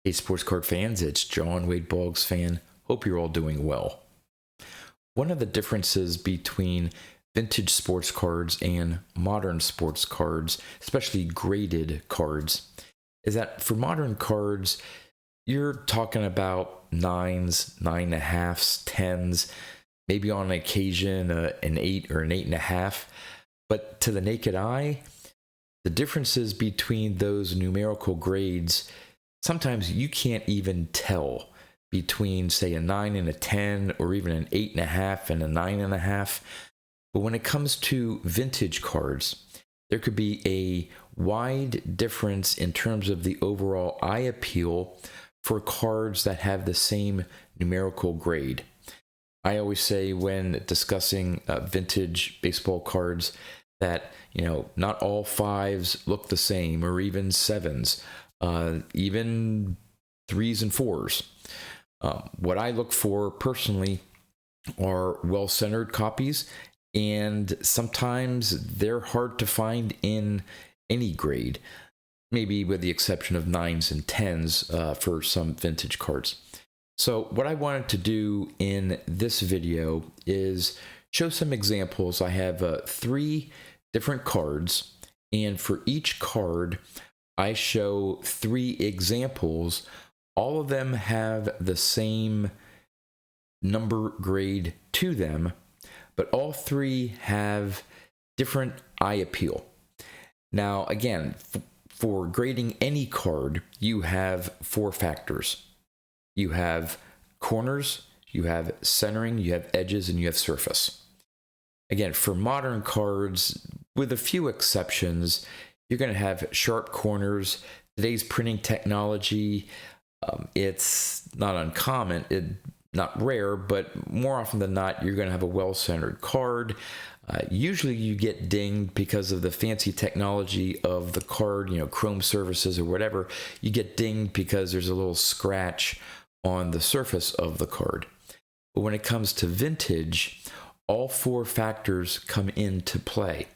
Hey, sports card fans, it's John Wade Boggs fan. Hope you're all doing well. One of the differences between vintage sports cards and modern sports cards, especially graded cards, is that for modern cards, you're talking about nines, 9.5s, 10s, maybe on occasion an 8 or an 8.5. But to the naked eye, the differences between those numerical grades, sometimes you can't even tell between, say, a 9 and a 10, or even an 8.5 and a 9.5. But when it comes to vintage cards, there could be a wide difference in terms of the overall eye appeal for cards that have the same numerical grade. I always say when discussing vintage baseball cards that, not all 5s look the same, or even 7s, even 3s and 4s. What I look for personally are well-centered copies, and sometimes they're hard to find in any grade, maybe with the exception of 9s and 10s for some vintage cards. So what I wanted to do in this video is show some examples. I have 3 different cards, and for each card I show 3 examples. All of them have the same number grade to them, but all 3 have different eye appeal. Now, again, for grading any card, you have 4 factors. You have corners, you have centering, you have edges, and you have surface. Again, for modern cards, with a few exceptions, you're going to have sharp corners. Today's printing technology, it's not uncommon, not rare, but more often than not, you're going to have a well-centered card. Usually you get dinged because of the fancy technology of the card, chrome surfaces or whatever. You get dinged because there's a little scratch on the surface of the card. But when it comes to vintage, all 4 factors come into play.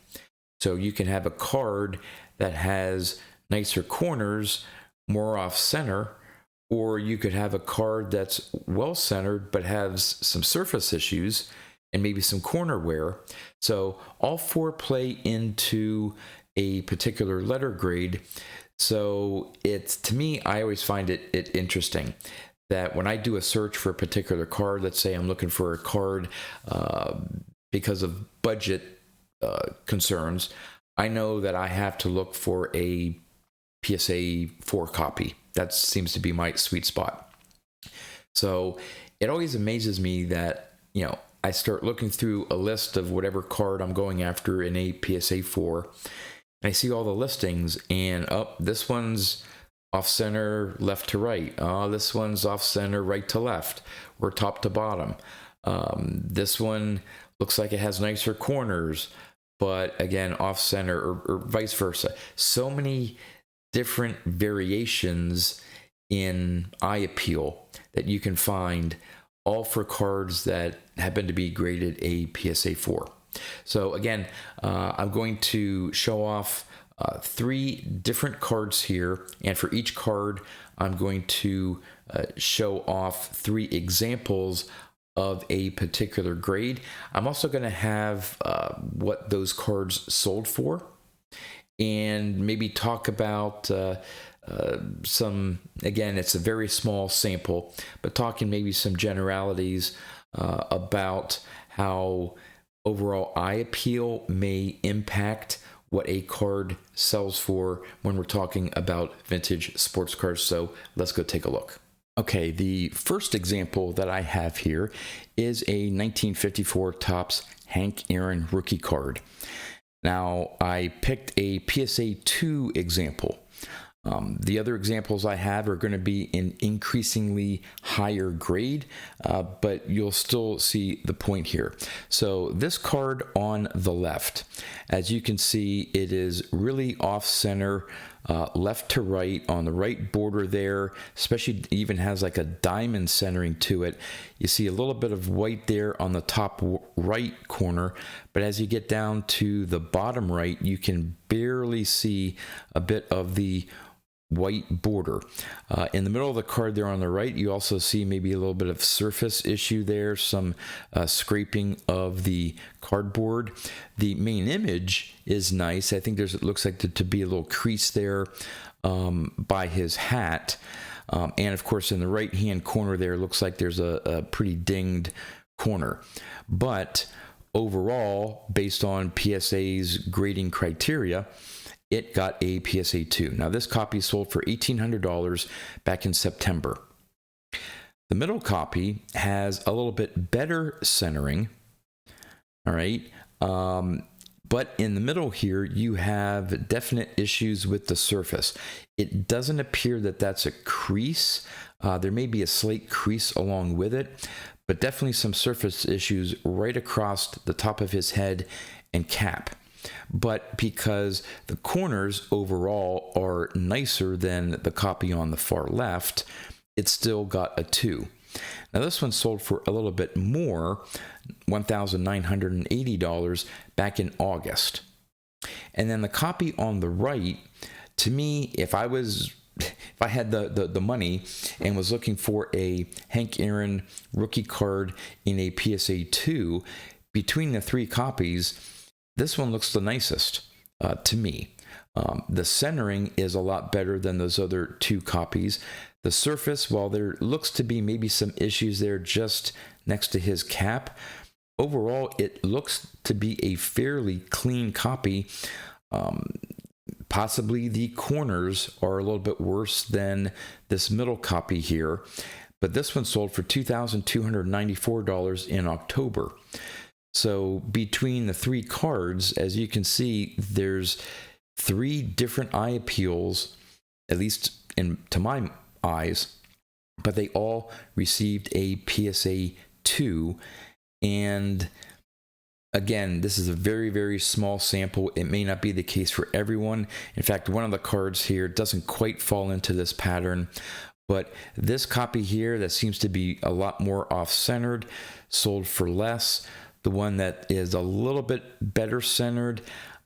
So you can have a card that has nicer corners, more off center, or you could have a card that's well centered but has some surface issues and maybe some corner wear. So all 4 play into a particular letter grade. So to me, I always find it interesting that when I do a search for a particular card, let's say I'm looking for a card because of budget concerns, I know that I have to look for a PSA 4 copy. That seems to be my sweet spot. So it always amazes me that, I start looking through a list of whatever card I'm going after in a PSA 4, and I see all the listings, and this one's off center left to right. This one's off center right to left, or top to bottom. This one looks like it has nicer corners, but again, off center, or vice versa. So many different variations in eye appeal that you can find, all for cards that happen to be graded a PSA 4. So again, I'm going to show off 3 different cards here, and for each card I'm going to show off 3 examples of a particular grade. I'm also going to have what those cards sold for, and maybe talk about some, again, it's a very small sample, but talking maybe some generalities about how overall eye appeal may impact what a card sells for when we're talking about vintage sports cards. So let's go take a look. Okay, the first example that I have here is a 1954 Topps Hank Aaron rookie card. Now, I picked a PSA 2 example. The other examples I have are going to be in increasingly higher grade, but you'll still see the point here. So this card on the left, as you can see, it is really off center, left to right on the right border there, especially even has like a diamond centering to it. You see a little bit of white there on the top right corner, but as you get down to the bottom right, you can barely see a bit of the white border. In the middle of the card there on the right, you also see maybe a little bit of surface issue there, some scraping of the cardboard. The main image is nice. I think it looks like to be a little crease there by his hat. And of course, in the right-hand corner there, looks like there's a pretty dinged corner. But overall, based on PSA's grading criteria, it got a PSA 2. Now, this copy sold for $1,800 back in September. The middle copy has a little bit better centering, all right? But in the middle here, you have definite issues with the surface. It doesn't appear that that's a crease. There may be a slight crease along with it, but definitely some surface issues right across the top of his head and cap. But because the corners overall are nicer than the copy on the far left, it still got a 2. Now this one sold for a little bit more, $1,980 back in August. And then the copy on the right, to me, if I had the money and was looking for a Hank Aaron rookie card in a PSA 2, between the 3 copies, this one looks the nicest to me. The centering is a lot better than those other 2 copies. The surface, while there looks to be maybe some issues there just next to his cap, overall it looks to be a fairly clean copy. Possibly the corners are a little bit worse than this middle copy here, but this one sold for $2,294 in October. So between the 3 cards, as you can see, there's 3 different eye appeals, at least to my eyes, but they all received a PSA 2. And again, this is a very, very small sample. It may not be the case for everyone. In fact, one of the cards here doesn't quite fall into this pattern, but this copy here that seems to be a lot more off-centered sold for less. The one that is a little bit better centered,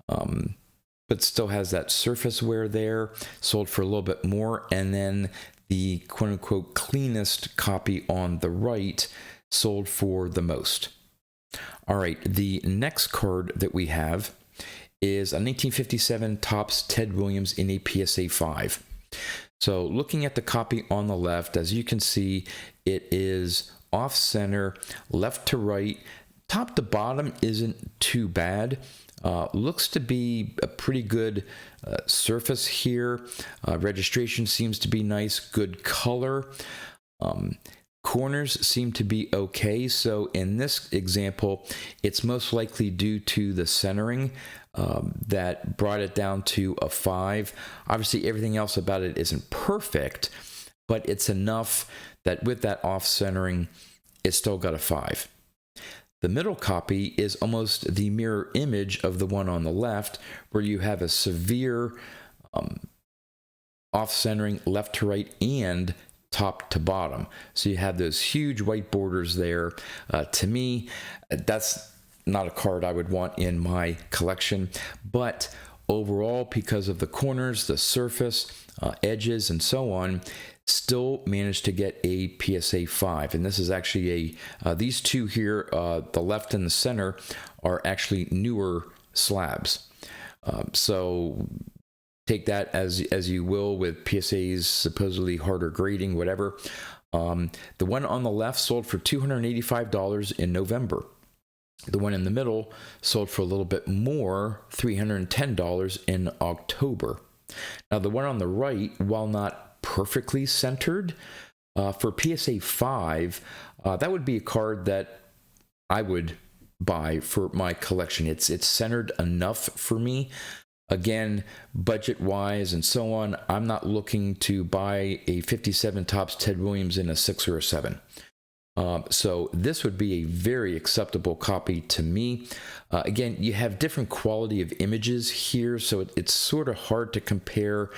but still has that surface wear there, sold for a little bit more. And then the quote-unquote cleanest copy on the right sold for the most. All right, the next card that we have is a 1957 Topps Ted Williams in a PSA 5. So looking at the copy on the left, as you can see, it is off-center, left to right. Top to bottom isn't too bad. Looks to be a pretty good surface here. Registration seems to be nice, good color. Corners seem to be okay. So in this example, it's most likely due to the centering that brought it down to a 5. Obviously, everything else about it isn't perfect, but it's enough that with that off-centering, it's still got a 5. The middle copy is almost the mirror image of the one on the left, where you have a severe off-centering left to right and top to bottom. So you have those huge white borders there. To me, that's not a card I would want in my collection, but overall, because of the corners, the surface, edges, and so on, still managed to get a PSA 5. And this is actually these two here, the left and the center, are actually newer slabs. So take that as you will with PSA's supposedly harder grading, whatever. The one on the left sold for $285 in November. The one in the middle sold for a little bit more, $310 in October. Now, the one on the right, while not perfectly centered, for PSA 5, that would be a card that I would buy for my collection. It's centered enough for me. Again, budget-wise and so on, I'm not looking to buy a 57 Topps Ted Williams in a 6 or a 7. So this would be a very acceptable copy to me. Again, you have different quality of images here, so it's sort of hard to compare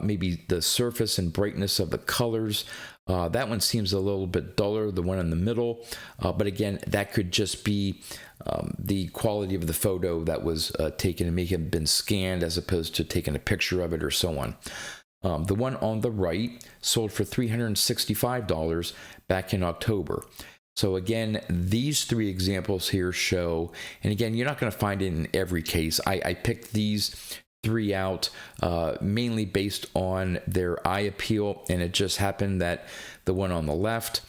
maybe the surface and brightness of the colors. That one seems a little bit duller, the one in the middle. But again, that could just be the quality of the photo that was taken and may have been scanned as opposed to taking a picture of it or so on. The one on the right sold for $365 back in October. So again, these three examples here show, and again, you're not going to find it in every case. I picked these three out mainly based on their eye appeal, and it just happened that the one on the left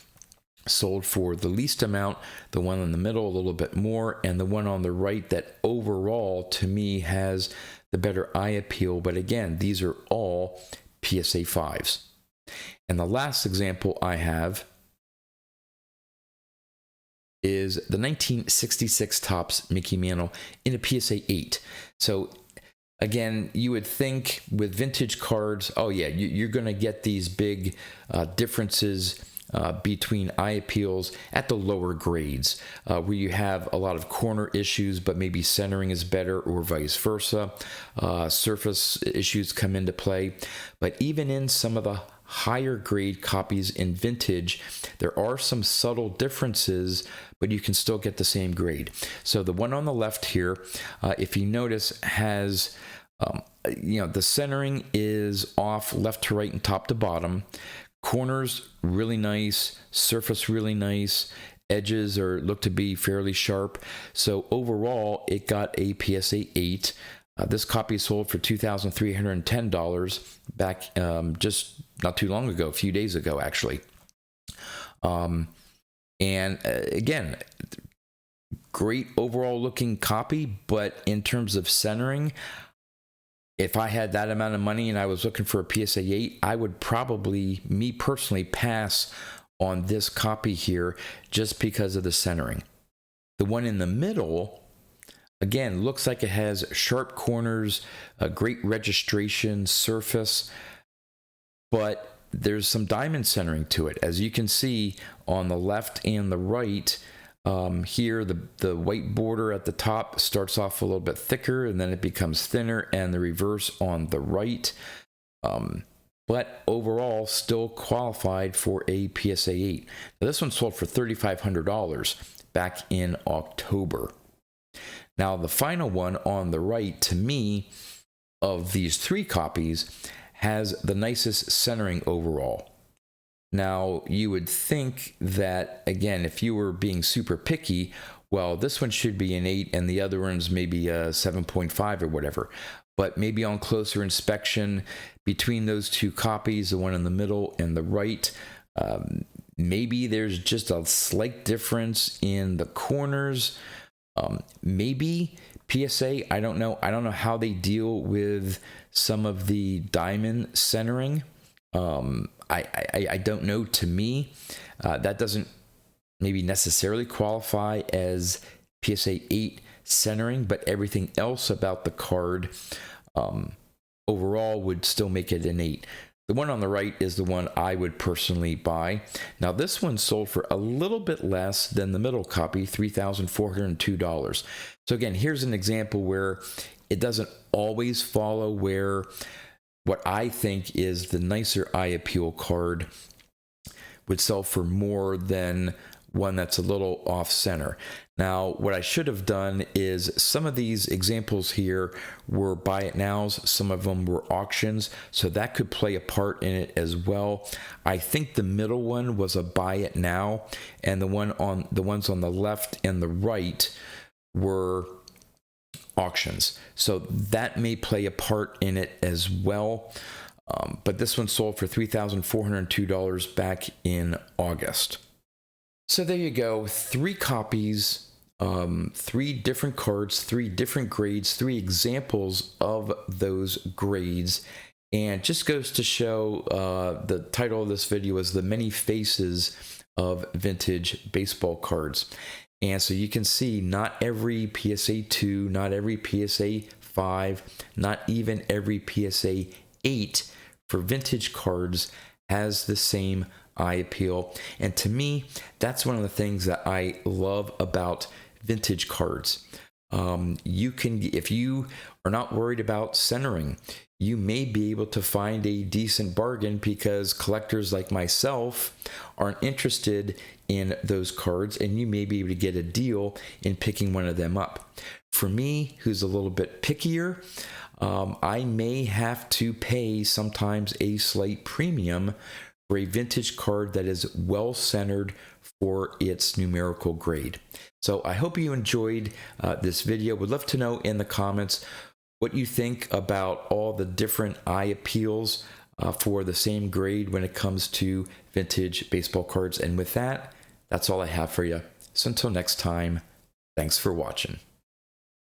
sold for the least amount, the one in the middle a little bit more, and the one on the right that overall to me has the better eye appeal. But again, these are all PSA 5s. And the last example I have is the 1966 Topps Mickey Mantle in a PSA 8. So again, you would think with vintage cards, oh yeah, you're going to get these big differences between eye appeals at the lower grades, where you have a lot of corner issues, but maybe centering is better, or vice versa. Surface issues come into play. But even in some of the higher grade copies in vintage, there are some subtle differences, but you can still get the same grade. So the one on the left here, if you notice, has the centering is off left to right and top to bottom. Corners really nice, surface really nice, edges look to be fairly sharp. So overall, it got a PSA 8. This copy sold for $2,310 back just not too long ago, a few days ago actually. Again, great overall looking copy, but in terms of centering, if I had that amount of money and I was looking for a PSA 8, I would probably, me personally, pass on this copy here just because of the centering. The one in the middle, again, looks like it has sharp corners, a great registration surface, but there's some diamond centering to it. As you can see on the left and the right, here the white border at the top starts off a little bit thicker and then it becomes thinner, and the reverse on the right. But overall still qualified for a PSA 8. Now, this one sold for $3,500 back in October. Now the final one on the right, to me, of these three copies, has the nicest centering overall. Now, you would think that, again, if you were being super picky, well, this one should be an 8 and the other one's maybe a 7.5 or whatever. But maybe on closer inspection, between those two copies, the one in the middle and the right, maybe there's just a slight difference in the corners. Maybe PSA, I don't know. I don't know how they deal with some of the diamond centering. I don't know. To me, that doesn't maybe necessarily qualify as PSA 8 centering, but everything else about the card overall would still make it an 8. The one on the right is the one I would personally buy. Now, this one sold for a little bit less than the middle copy, $3,402. So again, here's an example where it doesn't always follow where what I think is the nicer eye appeal card would sell for more than one that's a little off center. Now, what I should have done is, some of these examples here were buy it nows, some of them were auctions, so that could play a part in it as well. I think the middle one was a buy it now, and the ones on the left and the right were auctions, so that may play a part in it as well. But this one sold for $3,402 back in August. So there you go, 3 copies, 3 different cards, 3 different grades, 3 examples of those grades, and just goes to show the title of this video is The Many Faces of Vintage Baseball Cards. And so you can see not every PSA 2, not every PSA 5, not even every PSA 8 for vintage cards has the same eye appeal. And to me, that's one of the things that I love about vintage cards. You can, if you are not worried about centering, you may be able to find a decent bargain, because collectors like myself aren't interested in those cards, and you may be able to get a deal in picking one of them up. For me, who's a little bit pickier, I may have to pay sometimes a slight premium for a vintage card that is well centered for its numerical grade. So I hope you enjoyed this video. Would love to know in the comments what you think about all the different eye appeals for the same grade when it comes to vintage baseball cards. And with that, that's all I have for you. So until next time, thanks for watching.